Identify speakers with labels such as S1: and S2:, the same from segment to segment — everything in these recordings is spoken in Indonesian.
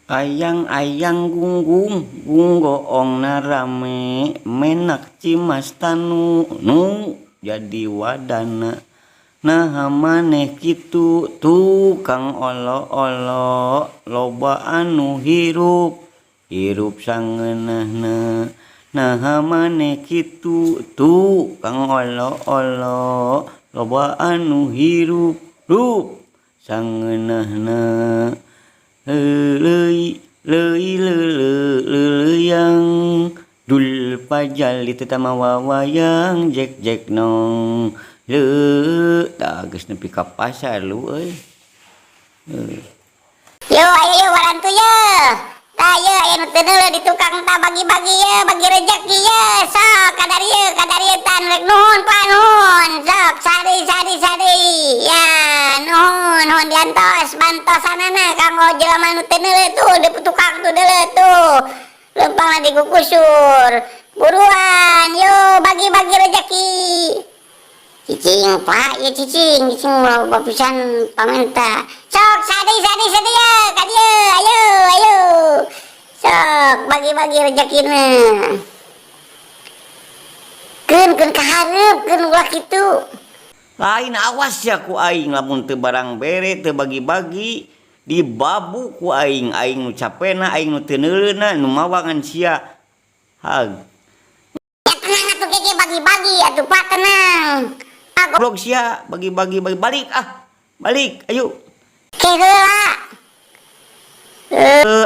S1: Ayang-ayang gunggung gunggoongna rame menak cimas tanu nu jadi wadana. Nah maneh kitu tukang olo-olo loba anu hirup sangeunahna. Nah maneh kitu tukang olo-olo loba anu hirup sangeunahna. Leuyang dul pajal itu tama wawayang jek nong tak geus nepi ka pasar lu euy.
S2: Yo ayo warantu yo. Tah ye aya nu teu neuleuh di tukang tah bagi-bagi ye, bagi rezeki ye. Sok kadarieu tan rek nuhun pa nuhun. Sok sari. Ya nuhun diantos bantosanana kanggo jelema nu teu neuleuh tuh di tukang tuh deuleuh tuh. Leumpang digukusur. Buruan yo bagi-bagi rezeki. Cicing pak ya cicing loba pisan pamenta. Sok sadi ya kadieu ayo sok bagi-bagi rezekina. Keun kahareup keun ulah kitu.
S1: Lain awas ya ku aing lamun teu barang bere teu bagi-bagi dibabu ku aing nu capena aing nu teu neuleuhna nu mawangan sia. Hag.
S2: Ya tenang atuh keke bagi-bagi atuh pak tenang.
S1: Goblok sia bagi-bagi balik ayo.
S2: Ke heula.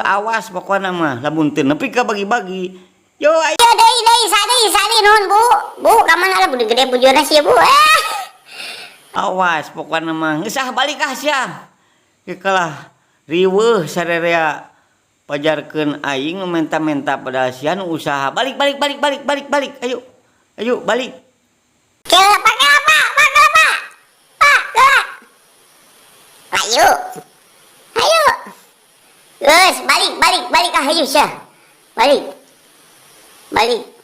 S1: Awas pokokna mah lamun teu nepi ka bagi-bagi. Yo ayo
S2: Deui sadi nuhun Bu ka mana budak gede bujurna sia Bu.
S1: Awas pokokna mah geus balik sia. Kalah riweuh sarerea pajarkeun aing menta-menta pada sia nu usaha balik ayo balik.
S2: Pak ayo geus balik ayo sia balik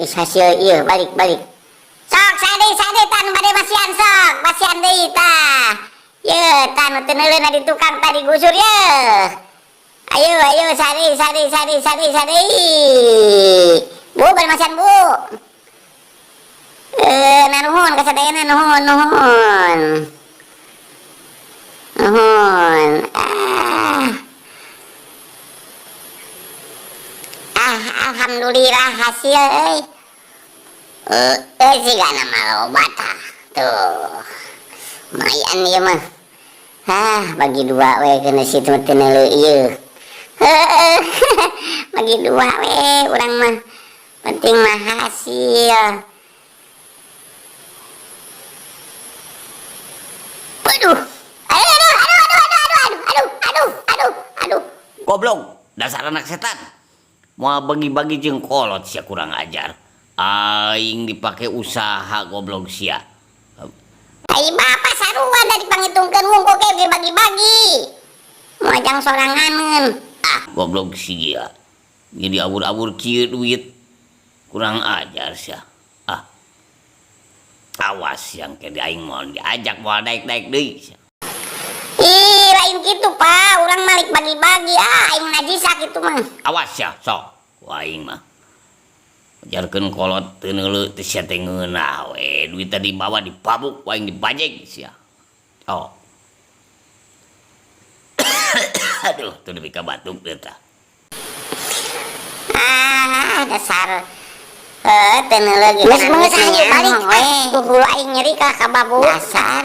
S2: geus hasil ieu balik sok sade tan bade masian deui tah ye tan teu neuleuhna di tukang tadi gusur ye ayo sade Bu bade masian Bu nuhun kasadayana nuhun alhamdulillah hasil sigana maloba tah tuh lumayan ieu mah bagi dua we keuna situ teu neuleuh ieu bagi dua we urang mah penting mah hasil. Waduh aduh
S1: Goblok dasar anak setan. Moal bagi-bagi jeung kolot sia kurang ajar. Aing dipake usaha goblok sia.
S2: Ai bapak sarua da dipangitungkeun wungkul ge bagi-bagi. Moajang soranganeun.
S1: Goblok sia. Jadi abur-abur kieu duit. Kurang ajar sia. Awas yang ke aing moal diajak moal daek-daek deui sia.
S2: Ih, lain gitu Pak, orang malik bagi-bagi aing najisa gitu mah.
S1: Awas ya, sok. Aing mah. Ajarkeun kolot teu neuleuh teh sia teh ngeunah we, duit teh dibawa dipabuk aing dibajeg sia. Oh. Aduh, teu nepi ka batuk teh tah.
S2: Dasar teu neuleuh geus balik. Kudu aing nyeri ka babu. Dasar